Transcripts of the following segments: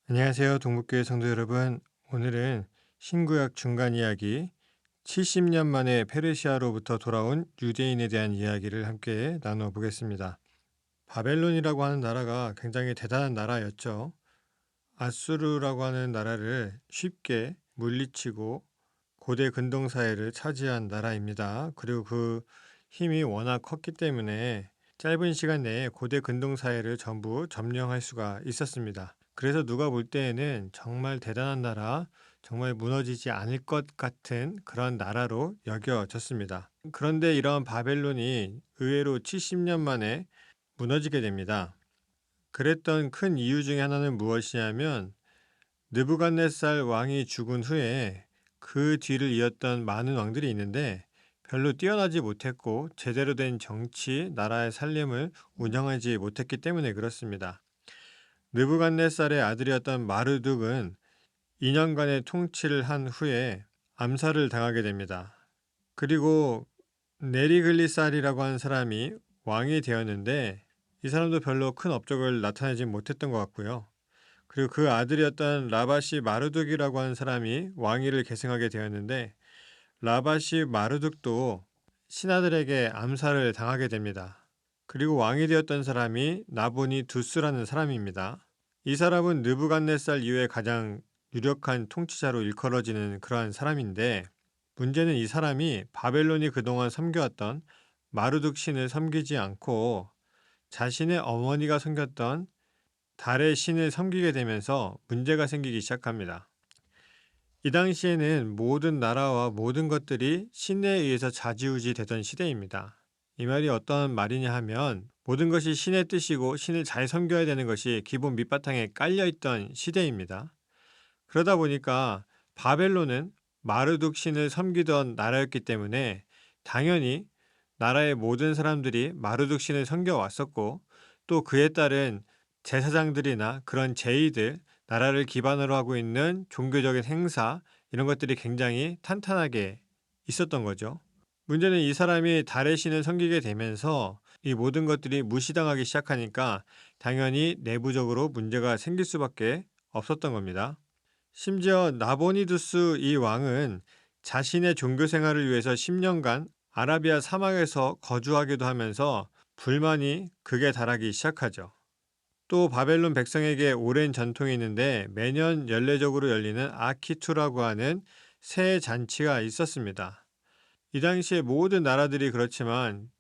안녕하세요. 동북교회 성도 여러분. 오늘은 신구약 중간 이야기 70년 만에 페르시아로부터 돌아온 유대인에 대한 이야기를 함께 나누어 보겠습니다. 바벨론이라고 하는 나라가 굉장히 대단한 나라였죠. 아수르라고 하는 나라를 쉽게 물리치고 고대 근동 사회를 차지한 나라입니다. 그리고 그 힘이 워낙 컸기 때문에 짧은 시간 내에 고대 근동 사회를 전부 점령할 수가 있었습니다. 그래서 누가 볼 때에는 정말 대단한 나라, 정말 무너지지 않을 것 같은 그런 나라로 여겨졌습니다. 그런데 이런 바벨론이 의외로 70년 만에 무너지게 됩니다. 그랬던 큰 이유 중에 하나는 무엇이냐면 느부갓네살 왕이 죽은 후에 그 뒤를 이었던 많은 왕들이 있는데 별로 뛰어나지 못했고 제대로 된 정치, 나라의 살림을 운영하지 못했기 때문에 그렇습니다. 느부갓네살의 아들이었던 마르둑은 2년간의 통치를 한 후에 암살을 당하게 됩니다. 그리고 네리글리살이라고 하는 사람이 왕이 되었는데 이 사람도 별로 큰 업적을 나타내지 못했던 것 같고요. 그리고 그 아들이었던 라바시 마르둑이라고 하는 사람이 왕위를 계승하게 되었는데 라바시 마르둑도 신하들에게 암살을 당하게 됩니다. 그리고 왕이 되었던 사람이 나보니 두스라는 사람입니다. 이 사람은 느부갓네살 이후에 가장 유력한 통치자로 일컬어지는 그러한 사람인데 문제는 이 사람이 바벨론이 그동안 섬겨왔던 마르둑 신을 섬기지 않고 자신의 어머니가 섬겼던 달의 신을 섬기게 되면서 문제가 생기기 시작합니다. 이 당시에는 모든 나라와 모든 것들이 신에 의해서 좌지우지 되던 시대입니다. 이 말이 어떤 말이냐 하면 모든 것이 신의 뜻이고 신을 잘 섬겨야 되는 것이 기본 밑바탕에 깔려있던 시대입니다. 그러다 보니까 바벨론은 마르둑 신을 섬기던 나라였기 때문에 당연히 나라의 모든 사람들이 마르둑 신을 섬겨왔었고 또 그에 따른 제사장들이나 그런 제의들, 나라를 기반으로 하고 있는 종교적인 행사 이런 것들이 굉장히 탄탄하게 있었던 거죠. 문제는 이 사람이 달의 신을 섬기게 되면서 이 모든 것들이 무시당하기 시작하니까 당연히 내부적으로 문제가 생길 수밖에 없었던 겁니다. 심지어 나보니두스 이 왕은 자신의 종교 생활을 위해서 10년간 아라비아 사막에서 거주하기도 하면서 불만이 극에 달하기 시작하죠. 또 바벨론 백성에게 오랜 전통이 있는데 매년 연례적으로 열리는 아키투라고 하는 새 잔치가 있었습니다. 이 당시에 모든 나라들이 그렇지만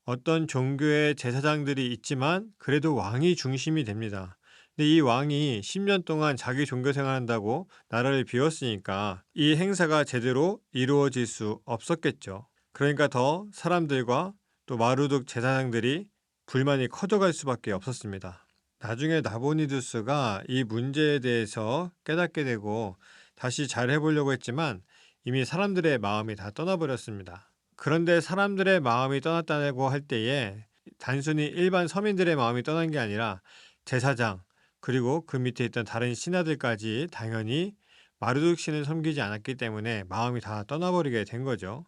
어떤 종교의 제사장들이 있지만 그래도 왕이 중심이 됩니다. 근데 이 왕이 10년 동안 자기 종교 생활한다고 나라를 비웠으니까 이 행사가 제대로 이루어질 수 없었겠죠. 그러니까 더 사람들과 또 마루둑 제사장들이 불만이 커져갈 수밖에 없었습니다. 나중에 나보니두스가 이 문제에 대해서 깨닫게 되고 다시 잘 해보려고 했지만 이미 사람들의 마음이 다 떠나버렸습니다. 그런데 사람들의 마음이 떠났다고 할 때에 단순히 일반 서민들의 마음이 떠난 게 아니라 제사장 그리고 그 밑에 있던 다른 신하들까지 당연히 마르둑 신을 섬기지 않았기 때문에 마음이 다 떠나버리게 된 거죠.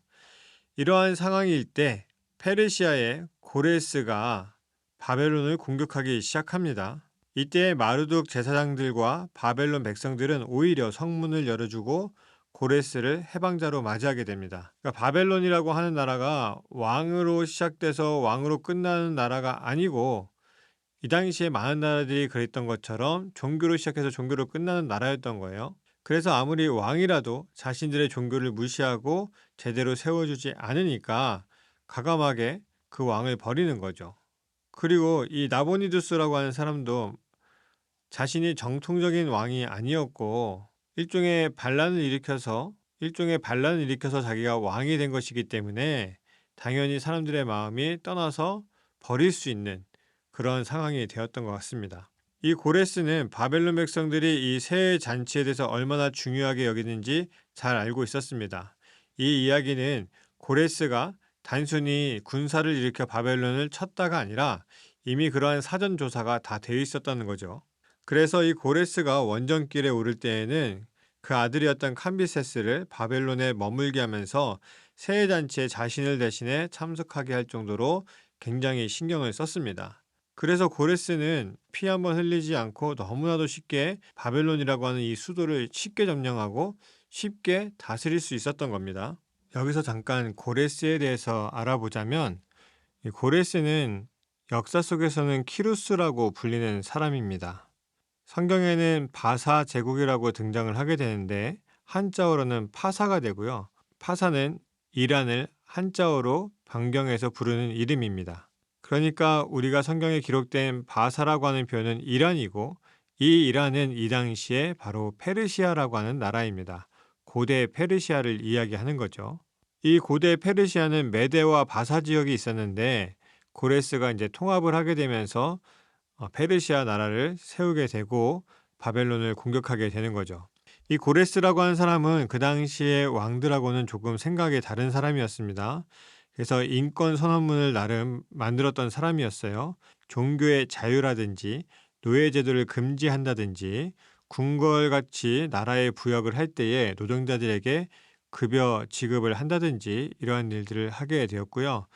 이러한 상황일 때 페르시아의 고레스가 바벨론을 공격하기 시작합니다. 이때 마르둑 제사장들과 바벨론 백성들은 오히려 성문을 열어주고 고레스를 해방자로 맞이하게 됩니다. 그러니까 바벨론이라고 하는 나라가 왕으로 시작돼서 왕으로 끝나는 나라가 아니고 이 당시에 많은 나라들이 그랬던 것처럼 종교로 시작해서 종교로 끝나는 나라였던 거예요. 그래서 아무리 왕이라도 자신들의 종교를 무시하고 제대로 세워주지 않으니까 과감하게 그 왕을 버리는 거죠. 그리고 이 나보니두스라고 하는 사람도 자신이 정통적인 왕이 아니었고 일종의 반란을 일으켜서 자기가 왕이 된 것이기 때문에 당연히 사람들의 마음이 떠나서 버릴 수 있는 그런 상황이 되었던 것 같습니다. 이 고레스는 바벨론 백성들이 이 새 잔치에 대해서 얼마나 중요하게 여기는지 잘 알고 있었습니다. 이 이야기는 고레스가 단순히 군사를 일으켜 바벨론을 쳤다가 아니라 이미 그러한 사전 조사가 다 되어 있었다는 거죠. 그래서 이 고레스가 원정길에 오를 때에는 그 아들이었던 캄비세스를 바벨론에 머물게 하면서 새해 잔치에 자신을 대신해 참석하게 할 정도로 굉장히 신경을 썼습니다. 그래서 고레스는 피 한번 흘리지 않고 너무나도 쉽게 바벨론이라고 하는 이 수도를 쉽게 점령하고 쉽게 다스릴 수 있었던 겁니다. 여기서 잠깐 고레스에 대해서 알아보자면 이 고레스는 역사 속에서는 키루스라고 불리는 사람입니다. 성경에는 바사 제국이라고 등장을 하게 되는데 한자어로는 파사가 되고요. 파사는 이란을 한자어로 변경해서 부르는 이름입니다. 그러니까 우리가 성경에 기록된 바사라고 하는 표현은 이란이고 이 이란은 이 당시에 바로 페르시아라고 하는 나라입니다. 고대 페르시아를 이야기하는 거죠. 이 고대 페르시아는 메대와 바사 지역이 있었는데 고레스가 이제 통합을 하게 되면서 페르시아 나라를 세우게 되고 바벨론을 공격하게 되는 거죠. 이 고레스라고 하는 사람은 그 당시의 왕들하고는 조금 생각이 다른 사람이었습니다. 그래서 인권 선언문을 나름 만들었던 사람이었어요. 종교의 자유라든지 노예제도를 금지한다든지 궁궐같이 나라에 부역을 할 때에 노동자들에게 급여 지급을 한다든지 이러한 일들을 하게 되었고요.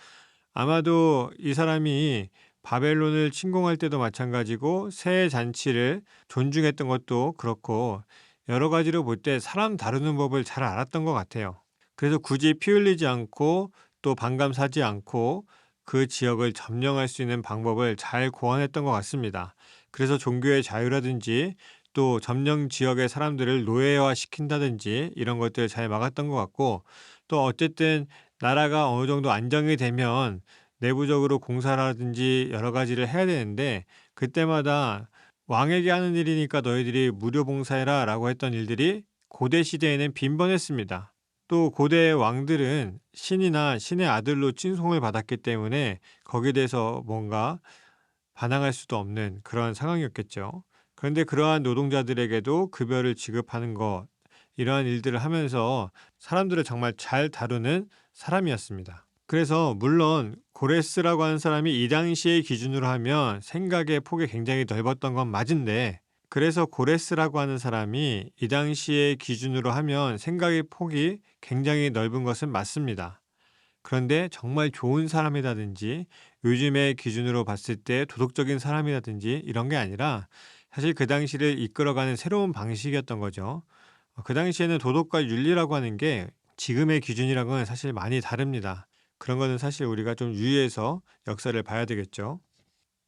아마도 이 사람이 바벨론을 침공할 때도 마찬가지고 새 잔치를 존중했던 것도 그렇고 여러 가지로 볼 때 사람 다루는 법을 잘 알았던 것 같아요. 그래서 굳이 피 흘리지 않고 또 반감 사지 않고 그 지역을 점령할 수 있는 방법을 잘 고안했던 것 같습니다. 그래서 종교의 자유라든지 또 점령 지역의 사람들을 노예화 시킨다든지 이런 것들을 잘 막았던 것 같고 또 어쨌든 나라가 어느 정도 안정이 되면 내부적으로 공사라든지 여러 가지를 해야 되는데 그때마다 왕에게 하는 일이니까 너희들이 무료 봉사해라 라고 했던 일들이 고대 시대에는 빈번했습니다. 또 고대 왕들은 신이나 신의 아들로 칭송을 받았기 때문에 거기에 대해서 뭔가 반항할 수도 없는 그런 상황이었겠죠. 그런데 그러한 노동자들에게도 급여를 지급하는 것, 이러한 일들을 하면서 사람들을 정말 잘 다루는 사람이었습니다. 그래서 물론 고레스라고 하는 사람이 이 당시의 기준으로 하면 생각의 폭이 굉장히 넓었던 건 맞은데 그래서 고레스라고 하는 사람이 이 당시의 기준으로 하면 생각의 폭이 굉장히 넓은 것은 맞습니다. 그런데 정말 좋은 사람이라든지 요즘의 기준으로 봤을 때 도덕적인 사람이라든지 이런 게 아니라 사실 그 당시를 이끌어가는 새로운 방식이었던 거죠. 그 당시에는 도덕과 윤리라고 하는 게 지금의 기준이랑은 사실 많이 다릅니다. 그런 거는 사실 우리가 좀 유의해서 역사를 봐야 되겠죠.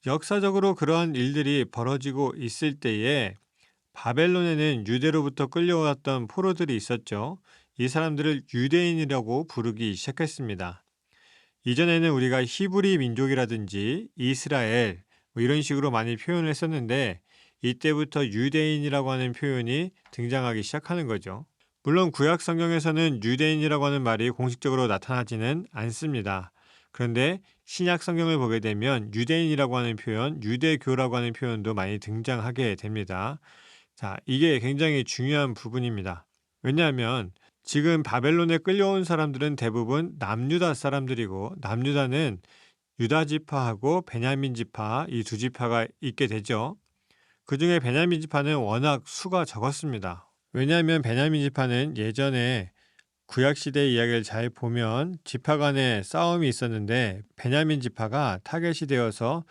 역사적으로 그러한 일들이 벌어지고 있을 때에 바벨론에는 유대로부터 끌려왔던 포로들이 있었죠. 이 사람들을 유대인이라고 부르기 시작했습니다. 이전에는 우리가 히브리 민족이라든지 이스라엘 뭐 이런 식으로 많이 표현을 했었는데 이때부터 유대인이라고 하는 표현이 등장하기 시작하는 거죠. 물론 구약 성경에서는 유대인이라고 하는 말이 공식적으로 나타나지는 않습니다. 그런데 신약 성경을 보게 되면 유대인이라고 하는 표현, 유대교라고 하는 표현도 많이 등장하게 됩니다. 자, 이게 굉장히 중요한 부분입니다. 왜냐하면 지금 바벨론에 끌려온 사람들은 대부분 남유다 사람들이고 남유다는 유다 지파하고 베냐민 지파 이 두 지파가 있게 되죠. 그중에 베냐민 지파는 워낙 수가 적었습니다. 왜냐하면 베냐민 지파는 예전에 구약 시대 이야기를 잘 보면 지파 간에 싸움이 있었는데 베냐민 지파가 타겟이 되어서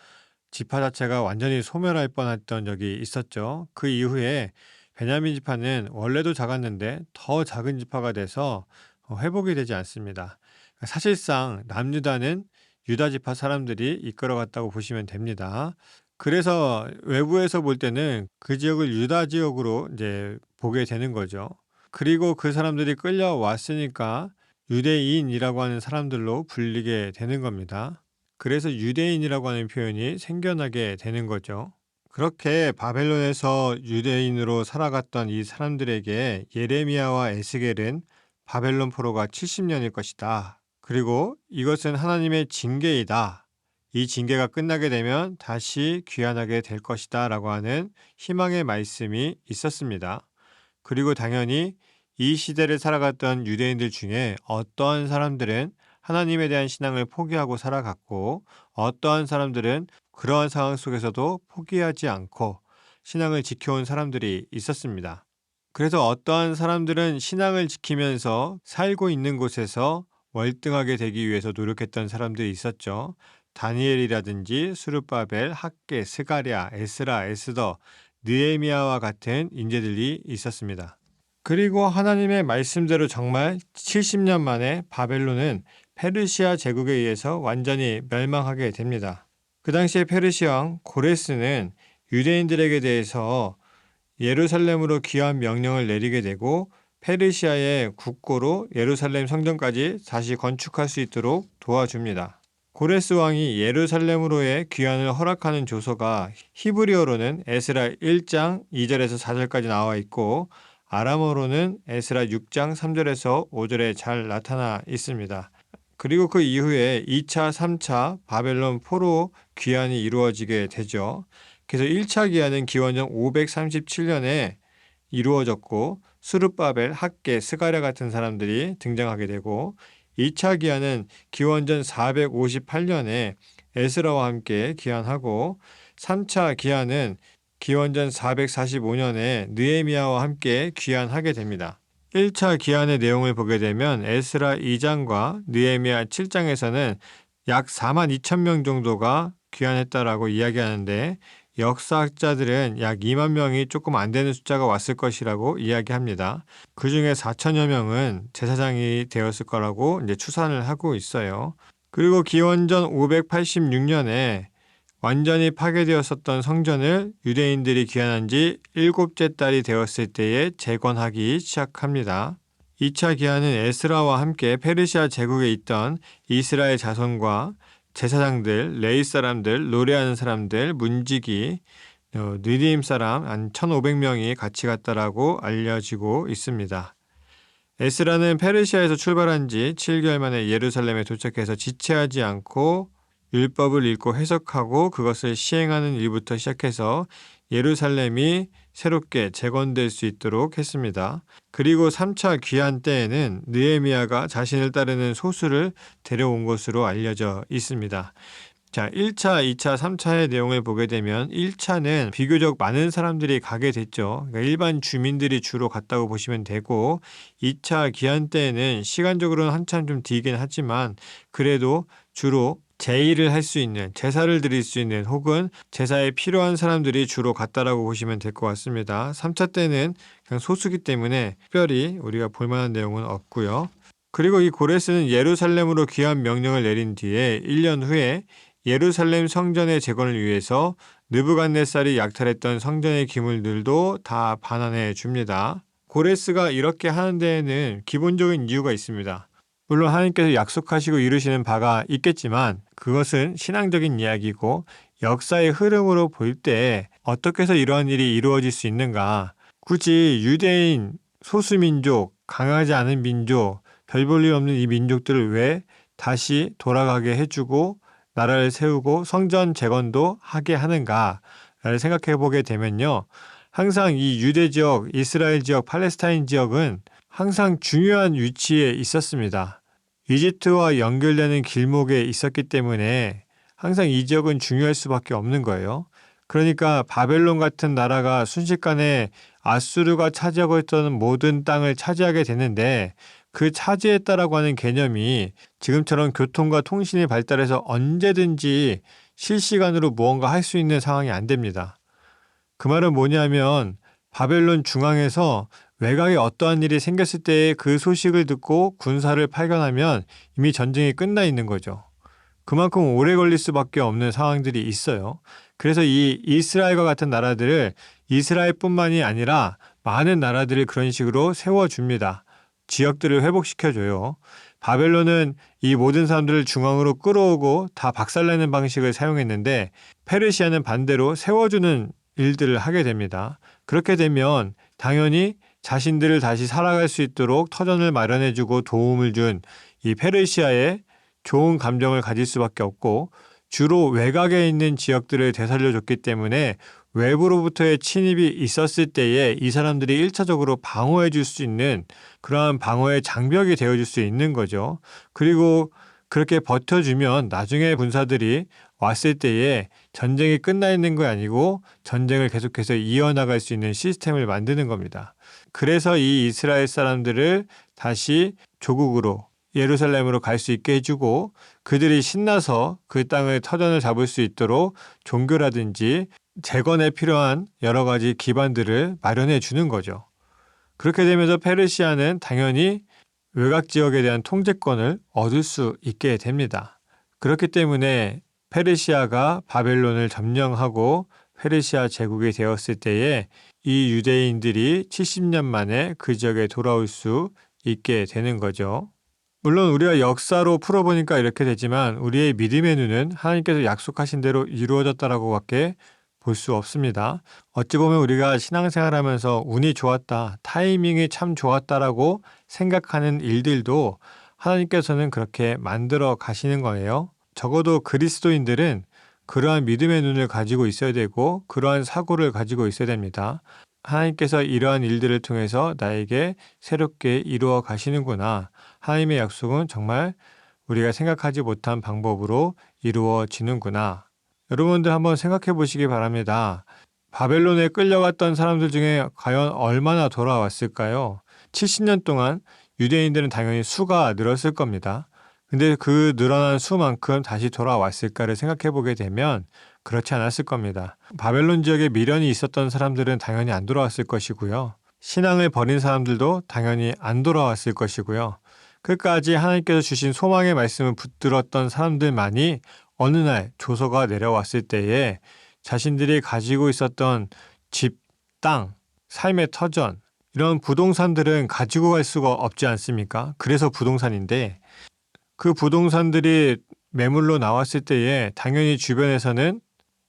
지파 자체가 완전히 소멸할 뻔했던 적이 있었죠. 그 이후에 베냐민 지파는 원래도 작았는데 더 작은 지파가 돼서 회복이 되지 않습니다. 사실상 남유다는 유다 지파 사람들이 이끌어갔다고 보시면 됩니다. 그래서 외부에서 볼 때는 그 지역을 유다 지역으로 이제 보게 되는 거죠. 그리고 그 사람들이 끌려왔으니까 유대인이라고 하는 사람들로 불리게 되는 겁니다. 그래서 유대인이라고 하는 표현이 생겨나게 되는 거죠. 그렇게 바벨론에서 유대인으로 살아갔던 이 사람들에게 예레미야와 에스겔은 바벨론 포로가 70년일 것이다. 그리고 이것은 하나님의 징계이다. 이 징계가 끝나게 되면 다시 귀환하게 될 것이다 라고 하는 희망의 말씀이 있었습니다. 그리고 당연히 이 시대를 살아갔던 유대인들 중에 어떠한 사람들은 하나님에 대한 신앙을 포기하고 살아갔고 어떠한 사람들은 그러한 상황 속에서도 포기하지 않고 신앙을 지켜온 사람들이 있었습니다. 그래서 어떠한 사람들은 신앙을 지키면서 살고 있는 곳에서 월등하게 되기 위해서 노력했던 사람들이 있었죠. 다니엘이라든지 수르바벨, 학개, 스가랴, 에스라, 에스더, 느헤미야와 같은 인재들이 있었습니다. 그리고 하나님의 말씀대로 정말 70년 만에 바벨론은 페르시아 제국에 의해서 완전히 멸망하게 됩니다. 그 당시에 페르시아 왕 고레스는 유대인들에게 대해서 예루살렘으로 귀환 명령을 내리게 되고 페르시아의 국고로 예루살렘 성전까지 다시 건축할 수 있도록 도와줍니다. 고레스 왕이 예루살렘으로의 귀환을 허락하는 조서가 히브리어로는 에스라 1장 2절에서 4절까지 나와 있고 아람어로는 에스라 6장 3절에서 5절에 잘 나타나 있습니다. 그리고 그 이후에 2차, 3차 바벨론 포로 귀환이 이루어지게 되죠. 그래서 1차 귀환은 기원전 537년에 이루어졌고 수르바벨, 학개, 스가랴 같은 사람들이 등장하게 되고 2차 귀환은 기원전 458년에 에스라와 함께 귀환하고 3차 귀환은 기원전 445년에 느헤미야와 함께 귀환하게 됩니다. 1차 귀환의 내용을 보게 되면 에스라 2장과 느헤미야 7장에서는 약 4만 2천 명 정도가 귀환했다라고 이야기하는데 역사학자들은 약 2만 명이 조금 안 되는 숫자가 왔을 것이라고 이야기합니다. 그 중에 4천여 명은 제사장이 되었을 거라고 이제 추산을 하고 있어요. 그리고 기원전 586년에 완전히 파괴되었었던 성전을 유대인들이 귀환한 지 7째 달이 되었을 때에 재건하기 시작합니다. 2차 귀환은 에스라와 함께 페르시아 제국에 있던 이스라엘 자손과 제사장들, 레위 사람들, 노래하는 사람들, 문지기, 느디임 사람 한 1,500명이 같이 갔다라고 알려지고 있습니다. 에스라는 페르시아에서 출발한 지 7개월 만에 예루살렘에 도착해서 지체하지 않고 율법을 읽고 해석하고 그것을 시행하는 일부터 시작해서 예루살렘이 새롭게 재건될 수 있도록 했습니다. 그리고 3차 귀환 때에는 느헤미야가 자신을 따르는 소수를 데려온 것으로 알려져 있습니다. 자, 1차, 2차, 3차의 내용을 보게 되면 1차는 비교적 많은 사람들이 가게 됐죠. 그러니까 일반 주민들이 주로 갔다고 보시면 되고 2차 귀환 때에는 시간적으로는 한참 좀 뒤긴 하지만 그래도 주로 제의를 할 수 있는, 제사를 드릴 수 있는 혹은 제사에 필요한 사람들이 주로 갔다라고 보시면 될 것 같습니다. 3차 때는 그냥 소수기 때문에 특별히 우리가 볼 만한 내용은 없고요. 그리고 이 고레스는 예루살렘으로 귀환 명령을 내린 뒤에 1년 후에 예루살렘 성전의 재건을 위해서 느부갓네살이 약탈했던 성전의 기물들도 다 반환해 줍니다. 고레스가 이렇게 하는 데에는 기본적인 이유가 있습니다. 물론 하나님께서 약속하시고 이루시는 바가 있겠지만 그것은 신앙적인 이야기고 역사의 흐름으로 볼 때 어떻게 해서 이러한 일이 이루어질 수 있는가. 굳이 유대인, 소수민족, 강하지 않은 민족, 별 볼 일 없는 이 민족들을 왜 다시 돌아가게 해주고 나라를 세우고 성전 재건도 하게 하는가를 생각해 보게 되면요. 항상 이 유대 지역, 이스라엘 지역, 팔레스타인 지역은 항상 중요한 위치에 있었습니다. 이집트와 연결되는 길목에 있었기 때문에 항상 이 지역은 중요할 수밖에 없는 거예요. 그러니까 바벨론 같은 나라가 순식간에 아수르가 차지하고 있던 모든 땅을 차지하게 되는데 그 차지했다라고 하는 개념이 지금처럼 교통과 통신이 발달해서 언제든지 실시간으로 무언가 할 수 있는 상황이 안 됩니다. 그 말은 뭐냐면 바벨론 중앙에서 외곽에 어떠한 일이 생겼을 때 그 소식을 듣고 군사를 파견하면 이미 전쟁이 끝나 있는 거죠. 그만큼 오래 걸릴 수밖에 없는 상황들이 있어요. 그래서 이 이스라엘과 같은 나라들을 이스라엘뿐만이 아니라 많은 나라들을 그런 식으로 세워줍니다. 지역들을 회복시켜줘요. 바벨론은 이 모든 사람들을 중앙으로 끌어오고 다 박살내는 방식을 사용했는데 페르시아는 반대로 세워주는 일들을 하게 됩니다. 그렇게 되면 당연히 자신들을 다시 살아갈 수 있도록 터전을 마련해주고 도움을 준 이 페르시아에 좋은 감정을 가질 수밖에 없고 주로 외곽에 있는 지역들을 되살려줬기 때문에 외부로부터의 침입이 있었을 때에 이 사람들이 1차적으로 방어해 줄 수 있는 그러한 방어의 장벽이 되어줄 수 있는 거죠. 그리고 그렇게 버텨주면 나중에 군사들이 왔을 때에 전쟁이 끝나 있는 거 아니고 전쟁을 계속해서 이어나갈 수 있는 시스템을 만드는 겁니다. 그래서 이 이스라엘 사람들을 다시 조국으로 예루살렘으로 갈 수 있게 해주고 그들이 신나서 그 땅의 터전을 잡을 수 있도록 종교라든지 재건에 필요한 여러 가지 기반들을 마련해 주는 거죠. 그렇게 되면서 페르시아는 당연히 외곽 지역에 대한 통제권을 얻을 수 있게 됩니다. 그렇기 때문에 페르시아가 바벨론을 점령하고 페르시아 제국이 되었을 때에 이 유대인들이 70년 만에 그 지역에 돌아올 수 있게 되는 거죠. 물론 우리가 역사로 풀어보니까 이렇게 되지만 우리의 믿음의 눈은 하나님께서 약속하신 대로 이루어졌다라고밖에 볼 수 없습니다. 어찌 보면 우리가 신앙생활하면서 운이 좋았다, 타이밍이 참 좋았다라고 생각하는 일들도 하나님께서는 그렇게 만들어 가시는 거예요. 적어도 그리스도인들은 그러한 믿음의 눈을 가지고 있어야 되고 그러한 사고를 가지고 있어야 됩니다. 하나님께서 이러한 일들을 통해서 나에게 새롭게 이루어 가시는구나. 하나님의 약속은 정말 우리가 생각하지 못한 방법으로 이루어지는구나. 여러분들 한번 생각해 보시기 바랍니다. 바벨론에 끌려갔던 사람들 중에 과연 얼마나 돌아왔을까요? 70년 동안 유대인들은 당연히 수가 늘었을 겁니다. 근데 그 늘어난 수만큼 다시 돌아왔을까를 생각해 보게 되면 그렇지 않았을 겁니다. 바벨론 지역에 미련이 있었던 사람들은 당연히 안 돌아왔을 것이고요. 신앙을 버린 사람들도 당연히 안 돌아왔을 것이고요. 끝까지 하나님께서 주신 소망의 말씀을 붙들었던 사람들만이 어느 날 조서가 내려왔을 때에 자신들이 가지고 있었던 집, 땅, 삶의 터전 이런 부동산들은 가지고 갈 수가 없지 않습니까? 그래서 부동산인데 그 부동산들이 매물로 나왔을 때에 당연히 주변에서는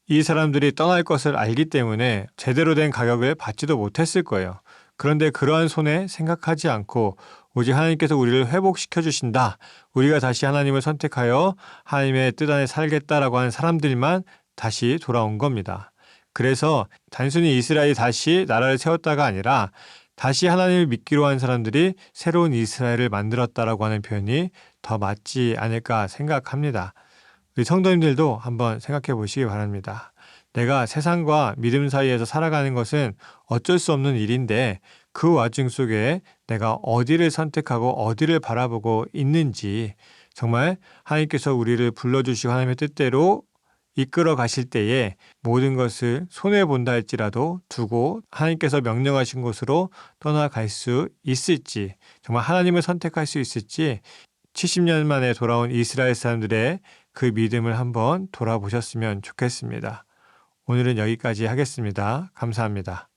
이 사람들이 떠날 것을 알기 때문에 제대로 된 가격을 받지도 못했을 거예요. 그런데 그러한 손해 생각하지 않고 오직 하나님께서 우리를 회복시켜 주신다. 우리가 다시 하나님을 선택하여 하나님의 뜻 안에 살겠다라고 하는 사람들만 다시 돌아온 겁니다. 그래서 단순히 이스라엘이 다시 나라를 세웠다가 아니라 다시 하나님을 믿기로 한 사람들이 새로운 이스라엘을 만들었다라고 하는 표현이 더 맞지 않을까 생각합니다. 우리 성도님들도 한번 생각해 보시기 바랍니다. 내가 세상과 믿음 사이에서 살아가는 것은 어쩔 수 없는 일인데 그 와중 속에 내가 어디를 선택하고 어디를 바라보고 있는지 정말 하나님께서 우리를 불러주시고 하나님의 뜻대로 이끌어 가실 때에 모든 것을 손해본다 할지라도 두고 하나님께서 명령하신 곳으로 떠나갈 수 있을지 정말 하나님을 선택할 수 있을지 70년 만에 돌아온 이스라엘 사람들의 그 믿음을 한번 돌아보셨으면 좋겠습니다. 오늘은 여기까지 하겠습니다. 감사합니다.